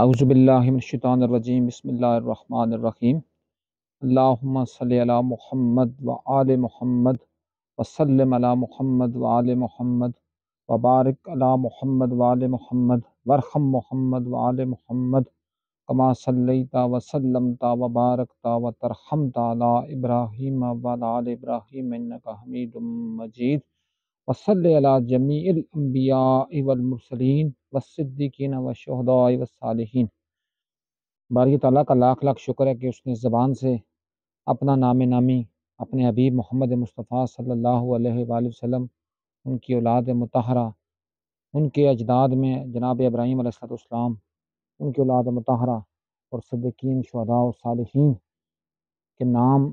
اعوذ باللہ من الشیطان الرجیم بسم اللہ الرحمن الرحیم اللہم صلی علی محمد و آل محمد وسلم علی محمد و آل محمد وبارک علی محمد و آل محمد وارحم محمد و آل محمد کما صلیت وسلمت وبارکت وترحمت علی ابراہیم و علی آل ابراہیم انک حمید مجید وصلی علی جمیع الانبیاء والمرسلین والصدیقین والشہداء والصالحین۔ باری تعالیٰ کا لاکھ لاکھ شکر ہے کہ اس نے زبان سے اپنا نام نامی اپنے حبیب محمد مصطفیٰ صلی اللہ علیہ وآلہ وسلم، ان کی اولاد مطہرہ، ان کے اجداد میں جناب ابراہیم علیہ السلام، ان کی اولاد مطہرہ اور صدیقین، شہداء و صالحین کے نام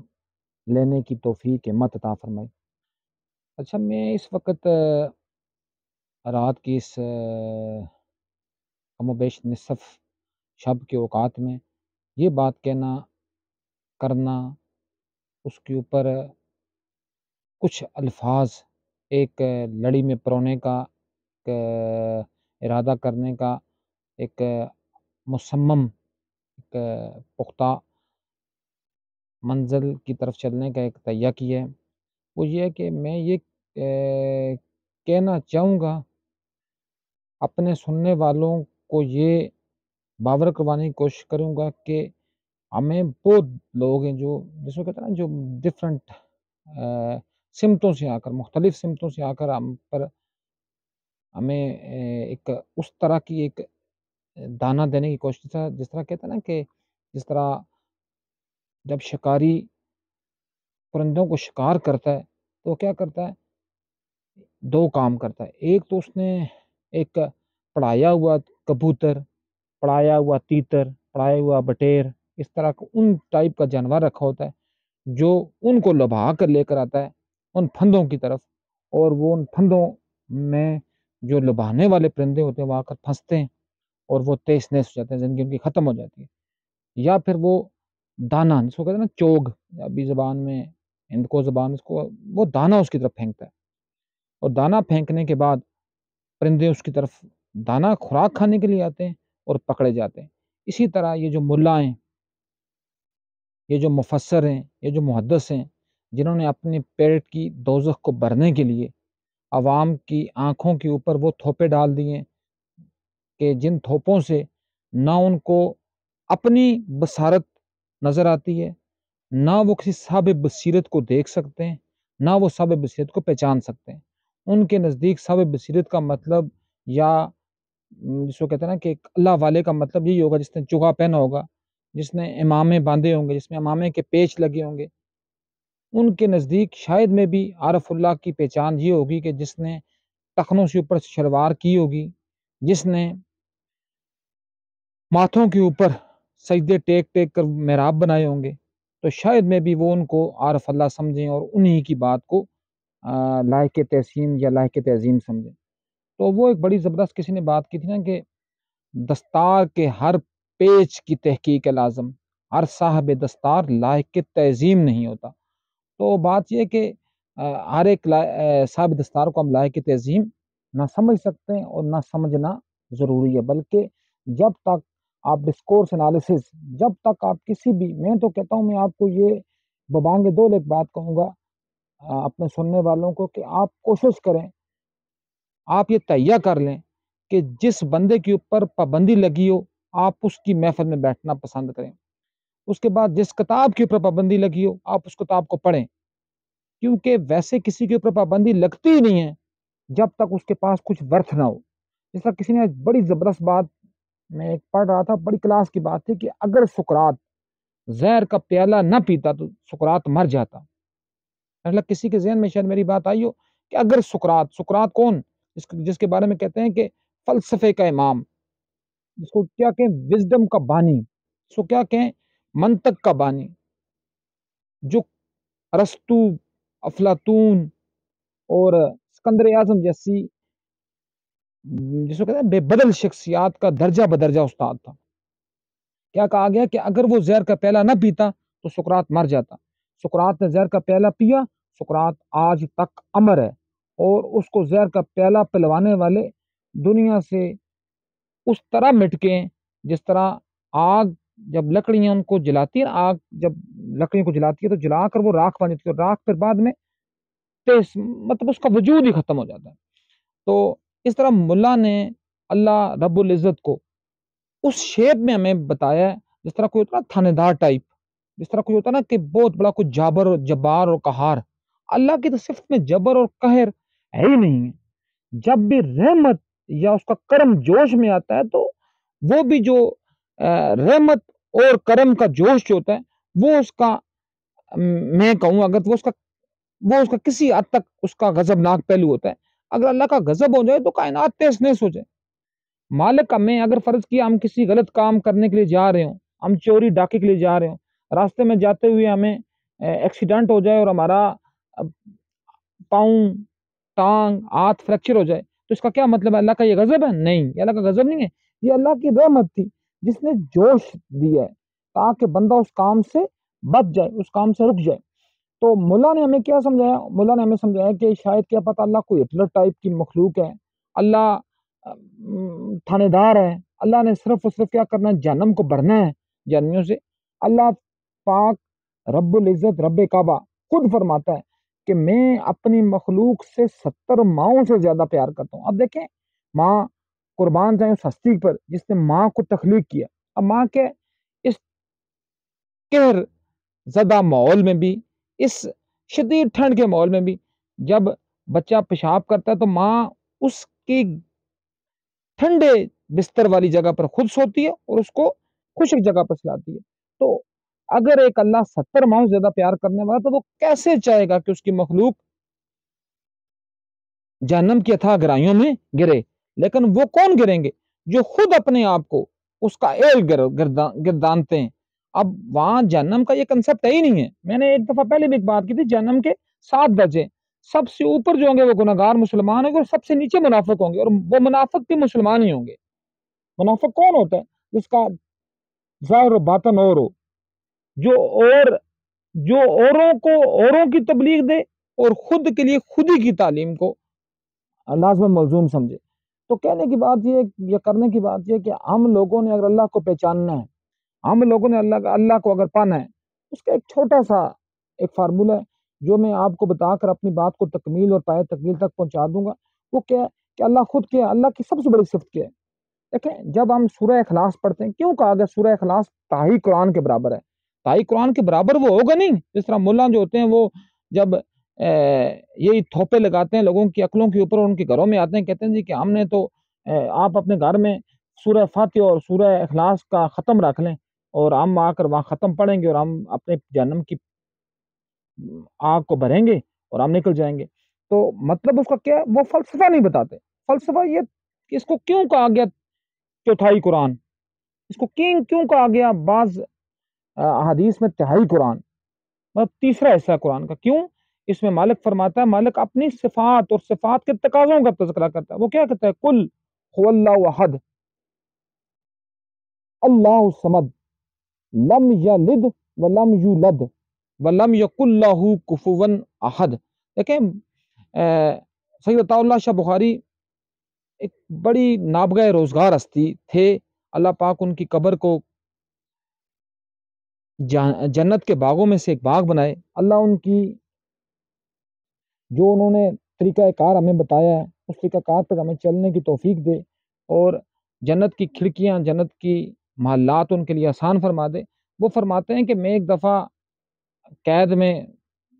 لینے کی توفیق ہمت عطا فرمائی۔ اچھا، میں اس وقت رات کی اس کم و بیش نصف شب کے اوقات میں یہ بات کہنا کرنا، اس کے اوپر کچھ الفاظ ایک لڑی میں پرونے کا، ایک ارادہ کرنے کا، ایک مصمم، ایک پختہ منزل کی طرف چلنے کا ایک تہیہ کیا ہے، وہ یہ ہے کہ میں یہ کہنا چاہوں گا، اپنے سننے والوں کو یہ باور کروانے کی کوشش کروں گا کہ ہمیں بہت لوگ ہیں جو جس کو کہتے ہیں نا، جو ڈفرینٹ سمتوں سے آ کر، مختلف سمتوں سے آ کر ہم پر ہمیں ایک اس طرح کی ایک دانہ دینے کی کوشش، جس طرح کہتے ہیں نا کہ جس طرح جب شکاری پرندوں کو شکار کرتا ہے تو کیا کرتا ہے، دو کام کرتا ہے۔ ایک تو اس نے ایک پڑھایا ہوا کبوتر، پڑھایا ہوا تیتر، پڑھایا ہوا بٹیر، اس طرح کا ان ٹائپ کا جانور رکھا ہوتا ہے جو ان کو لبھا کر لے کر آتا ہے ان پھندوں کی طرف، اور وہ ان پھندوں میں جو لبھانے والے پرندے ہوتے ہیں وہ آ کر پھنستے ہیں اور وہ تیس نیس ہو جاتے ہیں، زندگی ان کی ختم ہو جاتی ہے۔ یا پھر وہ دانہ، جس کو کہتے ہیں نا چوگ، ابھی زبان میں، ہند کو زبان، اس کو وہ دانہ اس کی طرف پھینکتا ہے، اور دانہ پھینکنے کے بعد پرندے اس کی طرف دانہ خوراک کھانے کے لیے آتے ہیں اور پکڑے جاتے ہیں۔ اسی طرح یہ جو ملا ہیں، یہ جو مفسر ہیں، یہ جو محدث ہیں، جنہوں نے اپنے پیٹ کی دوزخ کو بھرنے کے لیے عوام کی آنکھوں کے اوپر وہ تھوپے ڈال دیے کہ جن تھوپوں سے نہ ان کو اپنی بصارت نظر آتی ہے، نہ وہ کسی صاحب بصیرت کو دیکھ سکتے ہیں، نہ وہ صاحب بصیرت کو پہچان سکتے ہیں۔ ان کے نزدیک صاحب بصیرت کا مطلب، یا جس کو کہتے ہیں نا کہ اللہ والے کا مطلب یہی ہوگا جس نے چوگا پہنا ہوگا، جس نے امامے باندھے ہوں گے، جس میں امامے کے پیچ لگے ہوں گے۔ ان کے نزدیک شاید میں بھی عارف اللہ کی پہچان یہ ہوگی کہ جس نے ٹخنوں سے اوپر شلوار کی ہوگی، جس نے ماتھوں کے اوپر سجدے ٹیک ٹیک کر محراب بنائے ہوں گے، تو شاید میں بھی وہ ان کو عارف اللہ سمجھیں اور انہی کی بات کو لائق تحسین یا لائق تعظیم سمجھیں۔ تو وہ ایک بڑی زبردست کسی نے بات کی تھی نا کہ دستار کے ہر پیچ کی تحقیق لازم، ہر صاحب دستار لائق تعظیم نہیں ہوتا۔ تو بات یہ کہ ہر ایک صاحب دستار کو ہم لائق تعظیم نہ سمجھ سکتے ہیں اور نہ سمجھنا ضروری ہے، بلکہ جب تک آپ ڈسکورس انالیسس، جب تک آپ کسی بھی، میں تو کہتا ہوں، میں آپ کو یہ ببانگ دول ایک بات کہوں گا اپنے سننے والوں کو، کہ آپ کوشش کریں، آپ یہ تہیہ کر لیں کہ جس بندے کے اوپر پابندی لگی ہو آپ اس کی محفل میں بیٹھنا پسند کریں، اس کے بعد جس کتاب کے اوپر پابندی لگی ہو آپ اس کتاب کو پڑھیں، کیونکہ ویسے کسی کے اوپر پابندی لگتی ہی نہیں ہے جب تک اس کے پاس کچھ ورتھ نہ ہو۔ جس طرح کسی نے بڑی زبردست بات، میں ایک پڑھ رہا تھا، بڑی کلاس کی بات تھی کہ اگر سقراط زہر کا پیالہ نہ پیتا تو سقراط مر جاتا۔ مطلب کسی کے ذہن میں شاید میری بات آئی ہو کہ اگر سقراط کون، جس کے بارے میں کہتے ہیں کہ فلسفے کا امام، جس کو کیا کہیں وزڈم کا بانی، جس کو کیا کہیں منطق کا بانی، جو ارسطو، افلاطون اور اسکندر اعظم جیسی جس کو کہتے ہیں بے بدل شخصیات کا درجہ بدرجہ استاد تھا، کیا کہا گیا کہ اگر وہ زہر کا پیالہ نہ پیتا تو سقراط مر جاتا۔ سقراط نے زہر کا پیالہ پیا، سقراط آج تک امر ہے، اور اس کو زہر کا پیالہ پلوانے والے دنیا سے اس طرح مٹ کے جس طرح آگ جب لکڑیاں ان کو جلاتی ہے، آگ جب لکڑیوں کو جلاتی ہے تو جلا کر وہ راکھ بن جاتی ہے، راکھ پھر بعد میں تیز مطلب اس کا وجود ہی ختم ہو جاتا ہے۔ تو اس طرح ملا نے اللہ رب العزت کو اس شیپ میں ہمیں بتایا ہے، جس طرح کوئی ہوتا ہے نا تھانے دار ٹائپ، جس طرح کوئی ہوتا ہے نا کہ بہت بڑا کوئی جابر اور جبار اور قہار، اللہ کی تو صفت میں جبر اور قہر ہے ہی نہیں ہے۔ جب بھی رحمت یا اس کا کرم جوش میں آتا ہے تو وہ بھی جو رحمت اور کرم کا جوش جو ہوتا ہے وہ اس کا میں کہوں اگر وہ اس کا کسی حد تک اس کا غضبناک پہلو ہوتا ہے۔ اگر اللہ کا غضب ہو جائے تو کائنات تہس نہس ہو جائے۔ مالک ہمیں اگر فرض کیا ہم کسی غلط کام کرنے کے لیے جا رہے ہوں، ہم چوری ڈاکے کے لیے جا رہے ہوں، راستے میں جاتے ہوئے ہمیں ایکسیڈنٹ ہو جائے اور ہمارا پاؤں ٹانگ ہاتھ فریکچر ہو جائے تو اس کا کیا مطلب ہے؟ اللہ کا یہ غضب ہے؟ نہیں، یہ اللہ کا غضب نہیں ہے، یہ اللہ کی رحمت تھی جس نے جوش دیا ہے تاکہ بندہ اس کام سے بچ جائے، اس کام سے رک جائے۔ تو ملا نے ہمیں کیا سمجھایا؟ ملا نے ہمیں سمجھایا کہ شاید کیا پتہ اللہ کوئی ہٹلر ٹائپ کی مخلوق ہے، اللہ تھانے دار ہے، اللہ نے صرف اور صرف کیا کرنا ہے؟ جہنم کو بھرنا ہے جہنمیوں سے۔ اللہ پاک رب العزت رب کعبہ خود فرماتا ہے کہ میں اپنی مخلوق سے 70 ماؤں سے زیادہ پیار کرتا ہوں۔ اب دیکھیں، ماں قربان جائیں اس ہستی پر جس نے ماں کو تخلیق کیا۔ اب ماں کے اس قہر زدہ ماحول میں بھی، اس شدید ٹھنڈ کے ماحول میں بھی جب بچہ پیشاب کرتا ہے تو ماں اس کی ٹھنڈے بستر والی جگہ پر خود سوتی ہے اور اس کو خشک جگہ پر سلاتی ہے۔ تو اگر ایک اللہ 70 ماؤں سے زیادہ پیار کرنے والا تو وہ کیسے چاہے گا کہ اس کی مخلوق جہنم کی اتھاہ گہرائیوں میں گرے؟ لیکن وہ کون گریں گے؟ جو خود اپنے آپ کو اس کا ایل گردانتے ہیں۔ اب وہاں جہنم کا یہ کنسپٹ ہے ہی نہیں ہے۔ میں نے ایک دفعہ پہلے بھی ایک بات کی تھی، جہنم کے 7 درجے، سب سے اوپر جو ہوں گے وہ گناہگار مسلمان ہوں گے اور سب سے نیچے منافق ہوں گے، اور وہ منافق بھی مسلمان ہی ہوں گے۔ منافق کون ہوتا ہے؟ جس کا ظاہر و باطن اور ہو، جو اوروں کو اوروں کی تبلیغ دے اور خود کے لیے خود ہی کی تعلیم کو لازم ملزوم سمجھے۔ تو کہنے کی بات یہ، یا کرنے کی بات یہ کہ ہم لوگوں نے اگر اللہ کو پہچاننا ہے، ہم لوگوں نے اللہ کو اگر پانا ہے، اس کا ایک چھوٹا سا ایک فارمولہ ہے جو میں آپ کو بتا کر اپنی بات کو تکمیل اور پائے تکمیل تک پہنچا دوں گا۔ وہ کیا ہے کہ اللہ خود کیا ہے؟ اللہ کی سب سے بڑی صفت کیا ہے؟ دیکھیں، جب ہم سورہ اخلاص پڑھتے ہیں، کیوں کہا گیا سورہ اخلاص تاہی قرآن کے برابر ہے؟ تاہی قرآن کے برابر وہ ہوگا نہیں، جس طرح ملا جو ہوتے ہیں وہ جب یہی تھوپے لگاتے ہیں لوگوں کی عقلوں کے اوپر اور ان کے گھروں میں آتے ہیں، کہتے ہیں جی کہ ہم نے تو آپ اپنے گھر میں سورہ فاتحہ اور سورہ اخلاص کا ختم رکھ لیں اور ہم آ کر وہاں ختم پڑھیں گے اور ہم اپنے جہنم کی آگ کو بھریں گے اور ہم نکل جائیں گے۔ تو مطلب اس کا کیا ہے؟ وہ فلسفہ نہیں بتاتے۔ فلسفہ یہ کہ اس کو کیوں کہا گیا چوتھائی قرآن، اس کو کیوں کہا گیا بعض احادیث میں تہائی قرآن، مطلب تیسرا حصہ قرآن کا؟ کیوں؟ اس میں مالک فرماتا ہے، مالک اپنی صفات اور صفات کے تقاضوں کا تذکرہ کرتا ہے۔ وہ کیا کہتا ہے؟ قل هو اللہ احد اللہ الصمد لم یلد ولم یولد ولم یکن لہ کفوا احد۔ دیکھیں، سید عطا اللہ شاہ بخاری ایک بڑی نابغہ روزگار ہستی تھے، اللہ پاک ان کی قبر کو جنت کے باغوں میں سے ایک باغ بنائے۔ اللہ ان کی جو انہوں نے طریقہ کار ہمیں بتایا ہے اس طریقہ کار پر ہمیں چلنے کی توفیق دے اور جنت کی کھڑکیاں، جنت کی محلات ان کے لیے آسان فرما دے۔ وہ فرماتے ہیں کہ میں ایک دفعہ قید میں،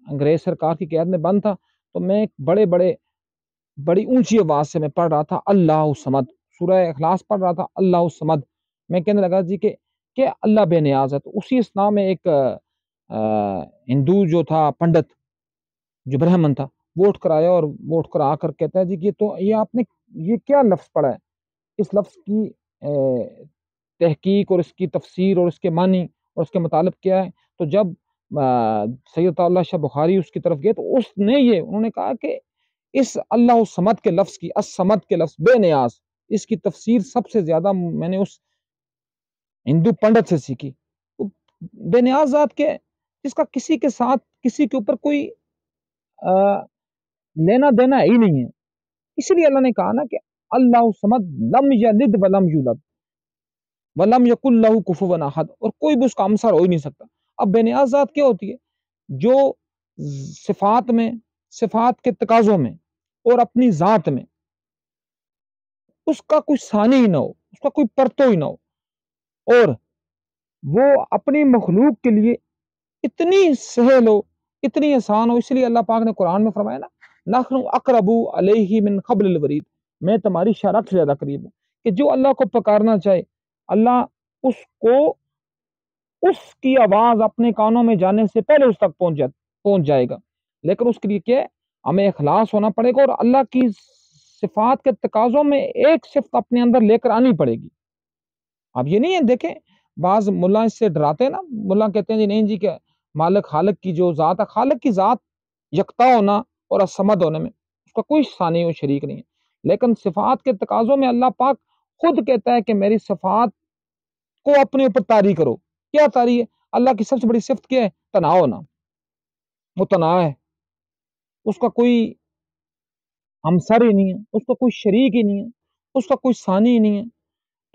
انگریز سرکار کی قید میں بند تھا، تو میں ایک بڑی اونچی آواز سے میں پڑھ رہا تھا اللہ الصمد، سورہ اخلاص پڑھ رہا تھا اللہ الصمد۔ میں کہنے لگا جی کہ اللہ بے نیاز ہے۔ تو اسی اسنا میں ایک ہندو جو تھا پنڈت، جو برہمن تھا، وہ اٹھ کر آیا اور وہ اٹھ کر آ کر کہتا ہے جی کہ تو یہ آپ نے یہ کیا لفظ پڑھا ہے؟ اس لفظ کی تحقیق اور اس کی تفسیر اور اس کے معنی اور اس کے مطالب کیا ہے؟ تو جب سید اللہ شاہ بخاری اس کی طرف گئے تو انہوں نے کہا کہ اس اللہ الصمد کے لفظ کی، الصمد کے لفظ بے نیاز، اس کی تفسیر سب سے زیادہ میں نے اس ہندو پنڈت سے سیکھی۔ بے نیاز ذات کے جس کا کسی کے ساتھ، کسی کے اوپر کوئی لینا دینا ہی نہیں ہے، اسی لیے اللہ نے کہا نا کہ اللہ الصمد لم یلد ولم یولد۔ وَلَمْ يَكُنْ لَهُ كُفُوًا أَحَدٌ، اور کوئی بھی اس کا ہمسر ہو ہی نہیں سکتا۔ اب بے نیاز ذات کیا ہوتی ہے؟ جو صفات میں، صفات کے تقاضوں میں اور اپنی ذات میں اس کا کوئی ثانی ہی نہ ہو، اس کا کوئی پرتو ہی نہ ہو، اور وہ اپنی مخلوق کے لیے اتنی سہل ہو، اتنی آسان ہو۔ اس لیے اللہ پاک نے قرآن میں فرمایا نا، نحن اقرب علیہ من حبل الورید، میں تمہاری شرح سے زیادہ قریب ہوں، کہ جو اللہ کو پکارنا چاہے اللہ اس کو، اس کی آواز اپنے کانوں میں جانے سے پہلے اس تک پہنچ جائے گا۔ لیکن اس کے لیے کیا ہے؟ ہمیں اخلاص ہونا پڑے گا، اور اللہ کی صفات کے تقاضوں میں ایک صفت اپنے اندر لے کر آنی پڑے گی۔ اب یہ نہیں ہے، دیکھیں بعض ملا اس سے ڈراتے ہیں نا، ملا کہتے ہیں جی نہیں جی کہ مالک خالق کی جو ذات ہے، خالق کی ذات یکتا ہونا اور الصمد ہونے میں اس کا کوئی ثانی و شریک نہیں ہے، لیکن صفات کے تقاضوں میں اللہ پاک خود کہتا ہے کہ میری صفات کو اپنے اوپر طاری کرو۔ کیا طاری ہے؟ اللہ کی سب سے بڑی صفت کیا ہے؟ تناؤ ہونا، وہ تناؤ ہے، اس کا کوئی ہمسر ہی نہیں ہے، اس کا کوئی شریک ہی نہیں ہے، اس کا کوئی ثانی ہی نہیں ہے۔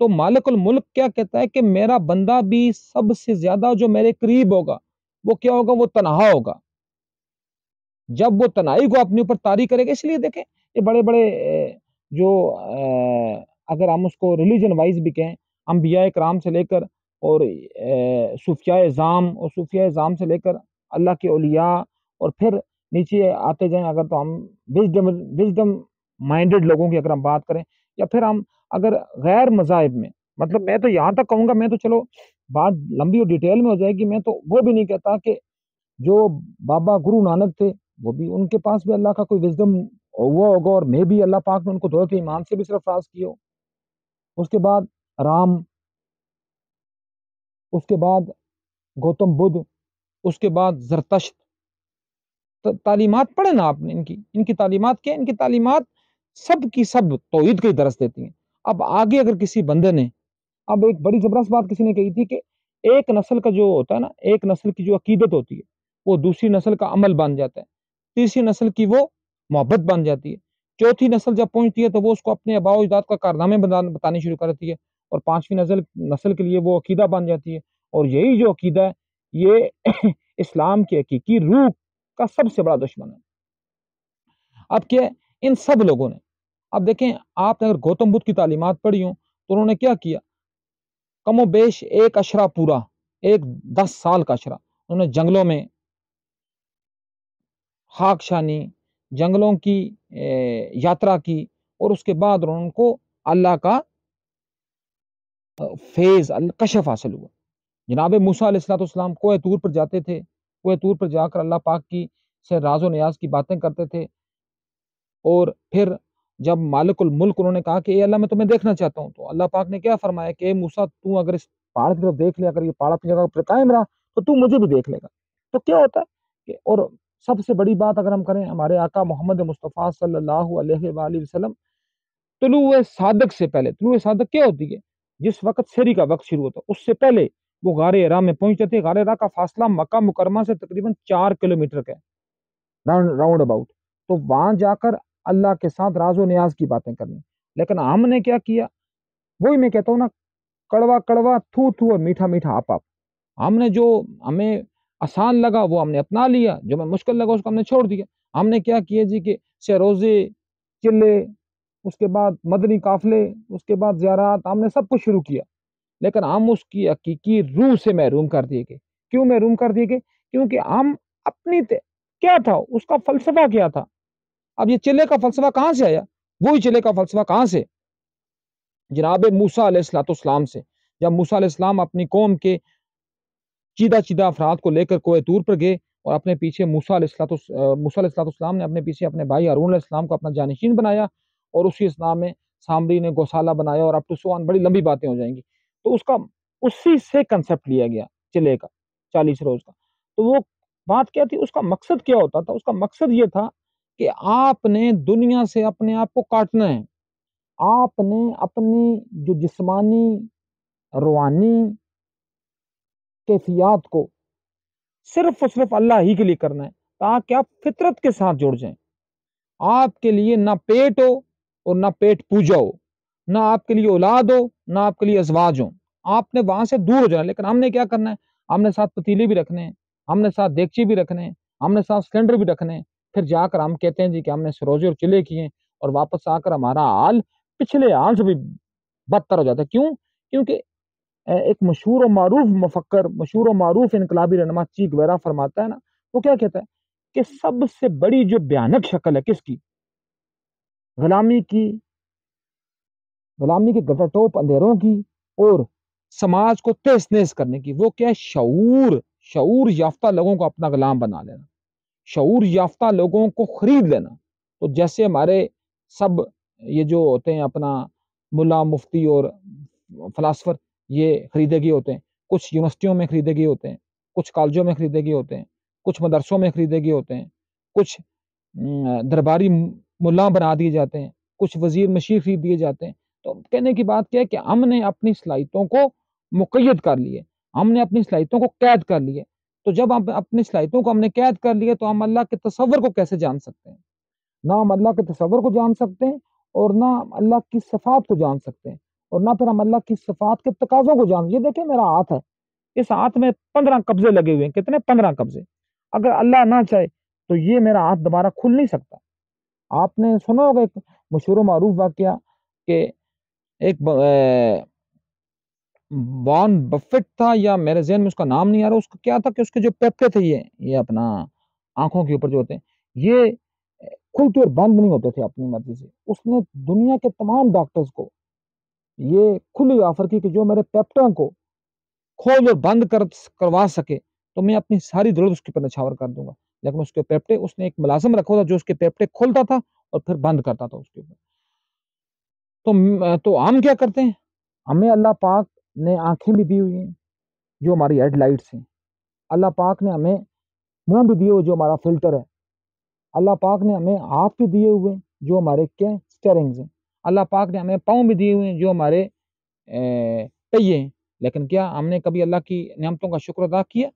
تو مالک الملک کیا کہتا ہے کہ میرا بندہ بھی سب سے زیادہ جو میرے قریب ہوگا وہ کیا ہوگا؟ وہ تنہا ہوگا۔ جب وہ تنہائی کو اپنے اوپر طاری کرے گا، اس لیے دیکھیں یہ بڑے بڑے جو اگر ہم اس کو ریلیجن وائز بھی کہیں، انبیاء کرام سے لے کر اور صوفیاء اعظام، اور صوفیاء اعظام سے لے کر اللہ کے اولیاء، اور پھر نیچے آتے جائیں اگر تو ہم وزڈم مائنڈڈ لوگوں کی اگر ہم بات کریں، یا پھر ہم اگر غیر مذاہب میں، مطلب میں تو یہاں تک کہوں گا، میں تو چلو بات لمبی اور ڈیٹیل میں ہو جائے گی، میں تو وہ بھی نہیں کہتا کہ جو بابا گرو نانک تھے وہ بھی، ان کے پاس بھی اللہ کا کوئی وزڈم ہوا ہوگا، اور میں بھی اللہ پاک نے ان کو دولت ایمان سے بھی سرفراز کیا ہو۔ اس کے بعد رام، اس کے بعد گوتم بدھ، اس کے بعد زرتشت۔ تعلیمات پڑھیں نا آپ نے ان کی تعلیمات کیا؟ ان کی تعلیمات سب کی سب توحید کا ہی درس دیتی ہیں۔ اب آگے اگر کسی بندے نے، اب ایک بڑی زبردست بات کسی نے کہی تھی کہ ایک نسل کا جو ہوتا ہے نا، ایک نسل کی جو عقیدت ہوتی ہے وہ دوسری نسل کا عمل بن جاتا ہے، تیسری نسل کی وہ محبت بن جاتی ہے، چوتھی نسل جب پہنچتی ہے تو وہ اس کو اپنے آباء و اجداد کا کارنامے بتانے شروع کر دیتی ہے، اور پانچویں نسل کے لیے وہ عقیدہ بن جاتی ہے، اور یہی جو عقیدہ ہے یہ اسلام کی حقیقی روح کا سب سے بڑا دشمن ہے۔ اب کیا ان سب لوگوں نے، اب دیکھیں آپ نے اگر گوتم بدھ کی تعلیمات پڑھی ہوں تو انہوں نے کیا کیا؟ کم و بیش ایک اشرہ پورا، ایک 10 سال کا اشرہ انہوں نے جنگلوں میں خاک شانی، جنگلوں کی یاترا کی، اور اس کے بعد ان کو اللہ کا فیض کشف حاصل ہوا۔ جناب موسیٰ علیہ السلام کوہ طور پر جاتے تھے، کوہ طور پر جا کر اللہ پاک کی سے راز و نیاز کی باتیں کرتے تھے، اور پھر جب مالک الملک انہوں نے کہا کہ اے اللہ میں تمہیں دیکھنا چاہتا ہوں، تو اللہ پاک نے کیا فرمایا کہ اے موسیٰ تو اگر اس پہاڑ کی طرف دیکھ لے، اگر یہ پہاڑ اپنی جگہ پر قائم رہا تو تو مجھے بھی دیکھ لے گا۔ تو کیا ہوتا ہے کہ، اور سب سے بڑی بات اگر ہم کریں، ہمارے آقا محمد مصطفیٰ صلی اللہ علیہ وآلہ وسلم طلوع صادق سے پہلے، طلوع صادق کیا ہوتی ہے؟ جس وقت سحری کا وقت شروع ہوتا ہے اس سے پہلے وہ غار حرا میں پہنچتے تھے۔ غار حرا کا فاصلہ مکہ مکرمہ سے تقریباً 4 کلومیٹر کا ہے، راؤنڈ اباؤٹ۔ تو وہاں جا کر اللہ کے ساتھ راز و نیاز کی باتیں کرنی۔ لیکن ہم نے کیا کیا؟ وہی میں کہتا ہوں نا، کڑوا کڑوا تھو تھو اور میٹھا میٹھا آپ آپ۔ ہم نے جو ہمیں آسان لگا وہ ہم نے اپنا لیا، جو ہمیں مشکل لگا اس کو ہم نے چھوڑ دیا۔ ہم نے کیا کیا جی کہ روزے، چلے، اس کے بعد مدنی قافلے، اس کے بعد زیارات، ہم نے سب کچھ شروع کیا، لیکن ہم اس کی حقیقی روح سے محروم کر دیے گئے۔ کیوں محروم کر دیے گئے؟ کیونکہ ہم اپنی کیا تھا اس کا فلسفہ کیا تھا؟ اب یہ چلے کا فلسفہ کہاں سے آیا؟ وہی چلے کا فلسفہ کہاں سے؟ جناب موسیٰ علیہ السلام سے۔ جب موسیٰ علیہ السلام اپنی قوم کے چیدہ چیدہ افراد کو لے کر کوہ طور پر گئے، اور اپنے پیچھے موسیٰ علیہ السلام نے اپنے پیچھے اپنے بھائی ہارون علیہ السلام کو اپنا جانشین بنایا، اور اسی اسلام میں سامری نے گوسالہ بنایا، اور اب تو سوان بڑی لمبی باتیں ہو جائیں گی۔ تو اس کا اسی سے کنسپٹ لیا گیا چلے کا 40 روز کا۔ تو وہ بات کیا تھی؟ اس کا مقصد کیا ہوتا تھا؟ اس کا مقصد یہ تھا کہ آپ نے دنیا سے اپنے آپ کو کاٹنا ہے، آپ نے اپنی جو جسمانی روحانی کیفیات کو صرف اور صرف اللہ ہی کے لیے کرنا ہے، تاکہ آپ فطرت کے ساتھ جڑ جائیں۔ آپ کے لیے نہ پیٹ ہو اور نہ پیٹ پوجا ہو، نہ آپ کے لیے اولاد ہو، نہ آپ کے لیے ازواج ہو، آپ نے وہاں سے دور ہو جانا. لیکن ہم نے کیا کرنا ہے, ہم نے ساتھ پتیلے بھی رکھنے ہیں, ہم نے ساتھ دیگچی بھی رکھنے ہیں, ہم نے ساتھ سلنڈر بھی رکھنے ہیں. پھر جا کر ہم کہتے ہیں جی کہ ہم نے سروجے اور چلے کیے, اور واپس آ کر ہمارا حال پچھلے حال سے بھی بدتر ہو جاتا ہے. کیوں؟ کیونکہ ایک مشہور و معروف مفکر, مشہور و معروف انقلابی رہنما چی گویرا فرماتا ہے نا, وہ کیا کہتا ہے کہ سب سے بڑی جو بھیانک شکل ہے کس کی, غلامی کی, غلامی کے گٹاٹوپ اندھیروں کی, اور سماج کو تہس نہس کرنے کی, وہ کیا ہے, شعور یافتہ لوگوں کو اپنا غلام بنا لینا, شعور یافتہ لوگوں کو خرید لینا. تو جیسے ہمارے سب یہ جو ہوتے ہیں اپنا ملا مفتی اور فلاسفر, یہ خریدے گئے ہوتے ہیں, کچھ یونیورسٹیوں میں خریدے گئے ہوتے ہیں, کچھ کالجوں میں خریدے گئے ہوتے ہیں, کچھ مدرسوں میں خریدے گئے ہوتے ہیں, کچھ درباری ملا بنا دیے جاتے ہیں, کچھ وزیر مشیر خرید دیے جاتے ہیں. تو کہنے کی بات کیا ہے کہ ہم نے اپنی صلاحیتوں کو مقید کر لیے, ہم نے اپنی صلاحیتوں کو قید کر لیے. تو جب ہم اپنی صلاحیتوں کو ہم نے قید کر لیے تو ہم اللہ کے تصور کو کیسے جان سکتے ہیں؟ نہ ہم اللہ کے تصور کو جان سکتے ہیں, اور نہ اللہ کی صفات کو جان سکتے ہیں, اور نہ پھر ہم اللہ کی صفات کے تقاضوں کو جان. یہ دیکھیں میرا ہاتھ ہے, اس ہاتھ میں 15 قبضے لگے ہوئے ہیں. کتنے؟ 15 قبضے. اگر اللہ نہ چاہے تو یہ میرا ہاتھ دوبارہ کھل نہیں سکتا. آپ نے سنا ہوگا ایک مشہور و معروف واقعہ کہ ایک وارن بفٹ تھا, یا میرے ذہن میں اس کا نام نہیں آ رہا, اس کا کیا تھا کہ اس کے جو پیپے تھے, یہ اپنا آنکھوں کے اوپر جو ہوتے ہیں, یہ کھلتے اور بند نہیں ہوتے تھے اپنی مرضی سے. اس نے دنیا کے تمام ڈاکٹرز کو یہ کھلی آفر کی کہ جو میرے پیپٹوں کو کھول اور بند کروا سکے تو میں اپنی ساری دولت اس کے اوپر نچھاور کر دوں گا. لیکن اس کے پیپٹے, اس نے ایک ملازم رکھا تھا جو اس کے پیپٹے کھولتا تھا اور پھر بند کرتا تھا اس کے اوپر. تو ہم کیا کرتے ہیں, ہمیں اللہ پاک نے آنکھیں بھی دی ہوئی ہیں جو ہماری ہیڈ لائٹس ہیں, اللہ پاک نے ہمیں منہ بھی دیے ہوئے جو ہمارا فلٹر ہے, اللہ پاک نے ہمیں ہاتھ بھی دیے ہوئے جو ہمارے کیا اسٹیئرنگز ہیں, اللہ پاک نے ہمیں پاؤں بھی دیے ہوئے ہیں جو ہمارے پہیے ہیں. لیکن کیا ہم نے کبھی اللہ کی نعمتوں کا شکر ادا کیا؟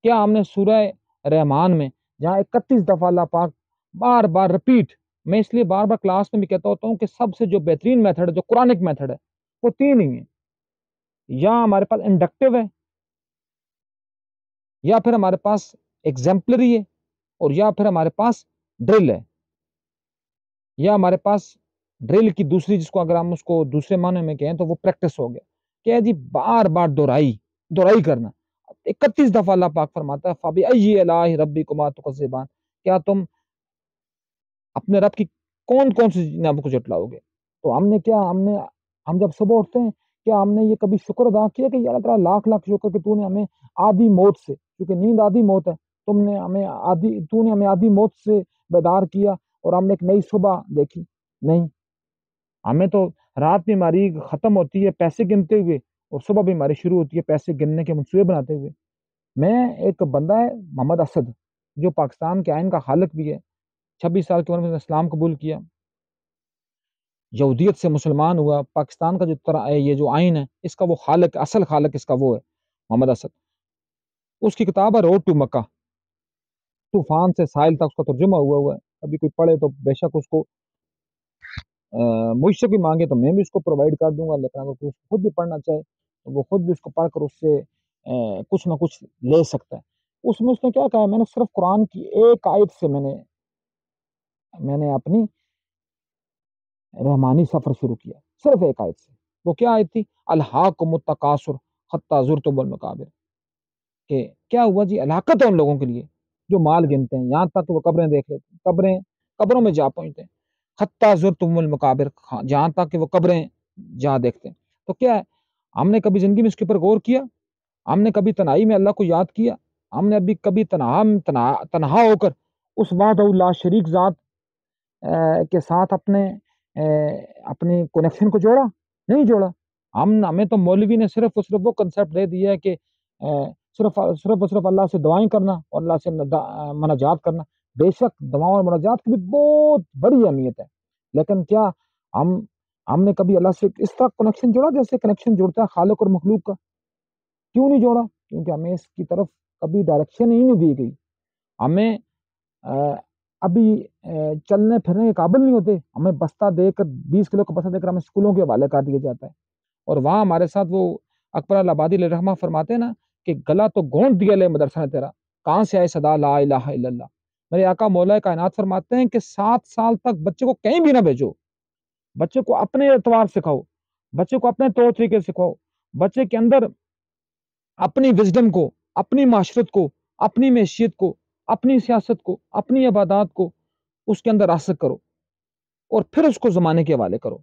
کیا ہم نے سورہ رحمان میں جہاں 31 دفعہ اللہ پاک بار بار رپیٹ, میں اس لیے بار بار کلاس میں بھی کہتا ہوتا ہوں کہ سب سے جو بہترین میتھڈ ہے, جو قرآنک میتھڈ ہے, وہ 3 ہی ہیں. یا ہمارے پاس انڈکٹیو ہے, یا پھر ہمارے پاس ایگزمپلری ہے, اور یا پھر ہمارے پاس ڈرل ہے. یا ہمارے پاس ڈرل کی دوسری, جس کو اگر ہم اس کو دوسرے معنی میں کہیں تو وہ پریکٹس ہو گیا. کیا جی بار بار دہرائی کرنا. 31 دفعہ اللہ پاک فرماتا ہے فَبِأَيِّ آلَاءِ رَبِّكُمَا تُكَذِّبَانِ, کیا تم اپنے رب کی کون کون سی نعمتوں کو جھٹلاؤ گے. تو ہم جب صبح اٹھتے ہیں, کیا ہم نے یہ کبھی شکر ادا کیا کہ یا اللہ تعالیٰ لاکھ لاکھ شکر کہ تو نے ہمیں آدھی موت سے, کیونکہ نیند آدھی موت ہے, تو نے ہمیں آدھی موت سے بیدار کیا اور ہم نے ایک نئی صبح دیکھی. نہیں, ہمیں تو رات بھی ہماری ختم ہوتی ہے پیسے گنتے ہوئے, اور صبح بھی ہماری شروع ہوتی ہے پیسے گننے کے منصوبے بناتے ہوئے. میں ایک بندہ ہے محمد اسد, جو پاکستان کے آئین کا خالق بھی ہے, 26 سال کی عمر میں اسلام قبول کیا, یہودیت سے مسلمان ہوا. پاکستان کا یہ جو آئین ہے اس کا وہ خالق, اصل خالق اس کا وہ ہے محمد اسد. اس کی کتاب ہے روڈ ٹو مکہ, طوفان سے ساحل تک, اس کا ترجمہ ہوا ہے. ابھی کوئی پڑھے تو بے شک اس کو مجھ سے بھی مانگے تو میں بھی اس کو پرووائڈ کر دوں گا. لیکن اگر کوئی خود بھی پڑھنا چاہے تو وہ خود بھی اس کو پڑھ کر اس سے کچھ نہ کچھ لے سکتا ہے. اس میں اس نے کیا کہا, میں نے صرف قرآن کی ایک آیت سے میں نے اپنی رحمانی سفر شروع کیا, صرف ایک آیت سے. وہ کیا آیت تھی؟ الہاکم التکاثر حتی زرتم المقابر. کہ کیا ہوا جی, ہلاکت ہے ان لوگوں کے لیے جو مال گنتے ہیں یہاں تک کہ وہ قبریں دیکھ لیتے ہیں, قبروں میں جا پہنچتے ہیں. حتی زرتم المقابر, جہاں تک کہ وہ قبریں جا دیکھتے ہیں. تو کیا ہے, ہم نے کبھی زندگی میں اس کے اوپر غور کیا؟ ہم نے کبھی تنہائی میں اللہ کو یاد کیا؟ ہم نے ابھی کبھی تنہا ہو کر اس وحدہ لا شریک ذات کے ساتھ اپنے کنیکشن کو جوڑا؟ نہیں جوڑا. ہمیں تو مولوی نے صرف وہ کنسیپٹ دے دیا ہے کہ صرف اللہ سے دعائیں کرنا اور اللہ سے مناجات کرنا. بے شک دعاؤں اور مناجات کی بھی بہت بڑی اہمیت ہے, لیکن کیا ہم نے کبھی اللہ سے اس طرح کنیکشن جوڑا جیسے کنیکشن جوڑتا ہے خالق اور مخلوق کا؟ کیوں نہیں جوڑا؟ کیونکہ ہمیں اس کی طرف کبھی ڈائریکشن ہی نہیں دی گئی. ہمیں ابھی چلنے پھرنے کے قابل نہیں ہوتے. ہمیں بستہ دے کر 20 کلو کا بستہ دے کر ہمیں اسکولوں کے حوالے کر دیا جاتا ہے, اور وہاں ہمارے ساتھ وہ اکبر الآبادی علیہ رحمہ فرماتے ہیں نا کہ گلا تو گونٹ دیا لے مدرسہ نے تیرا، کہاں سے آئے صدا لا الہ الا اللہ۔ میرے آقا مولا کائنات فرماتے ہیں کہ 7 سال تک بچے کو کہیں بھی نہ بھیجو، بچے کو اپنے اعتبار سکھاؤ، بچے کو اپنے طور طریقے سکھاؤ، بچے کے اندر اپنی وزڈم کو، اپنی معاشرت کو، اپنی معیشت کو، اپنی سیاست کو، اپنی عبادات کو اس کے اندر راسخ کرو اور پھر اس کو زمانے کے حوالے کرو۔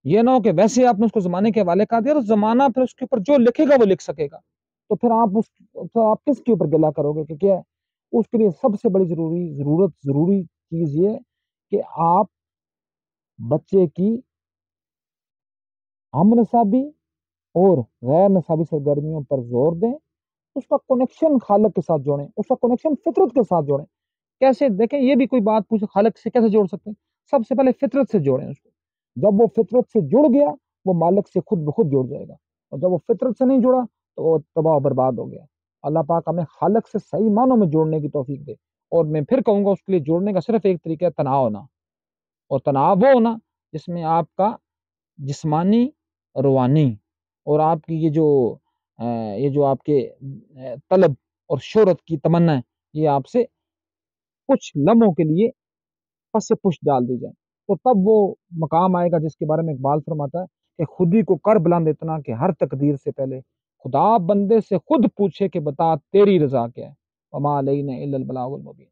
یہ نہ ہو کہ ویسے آپ نے اس کو زمانے کے حوالے کر دیا تو زمانہ پھر اس کے اوپر جو لکھے گا وہ لکھ سکے گا، تو پھر آپ کس کے اوپر گلا کرو گے کہ کیا ہے؟ اس کے لیے سب سے بڑی ضروری چیز یہ کہ آپ بچے کی ہم نصابی اور غیر نصابی سرگرمیوں پر زور دیں، اس کا کنیکشن خالق کے ساتھ جوڑیں، اس کا کنیکشن فطرت کے ساتھ جوڑیں۔ کیسے؟ دیکھیں یہ بھی کوئی بات پوچھے خالق سے کیسے جوڑ سکتے ہیں؟ سب سے پہلے فطرت سے جوڑیں اس کو، جب وہ فطرت سے جڑ گیا وہ مالک سے خود بخود جڑ جائے گا، اور جب وہ فطرت سے نہیں جڑا تو وہ تباہ و برباد ہو گیا۔ اللہ پاک ہمیں خالق سے صحیح معنوں میں جوڑنے کی توفیق دے، اور میں پھر کہوں گا اس کے لیے جوڑنے کا صرف ایک طریقہ ہے تناؤ ہونا، اور تناؤ وہ ہونا جس میں آپ کا جسمانی، روحانی اور آپ کی یہ جو آپ کے طلب اور شہرت کی تمنا ہے یہ آپ سے کچھ لمحوں کے لیے پس سے پش ڈال دی جائے، تو تب وہ مقام آئے گا جس کے بارے میں اقبال فرماتا ہے کہ خود ہی کو کر بلند اتنا کہ ہر تقدیر سے پہلے خدا بندے سے خود پوچھے کہ بتا تیری رضا کیا ہے، وما علینا الا البلاغ المبین۔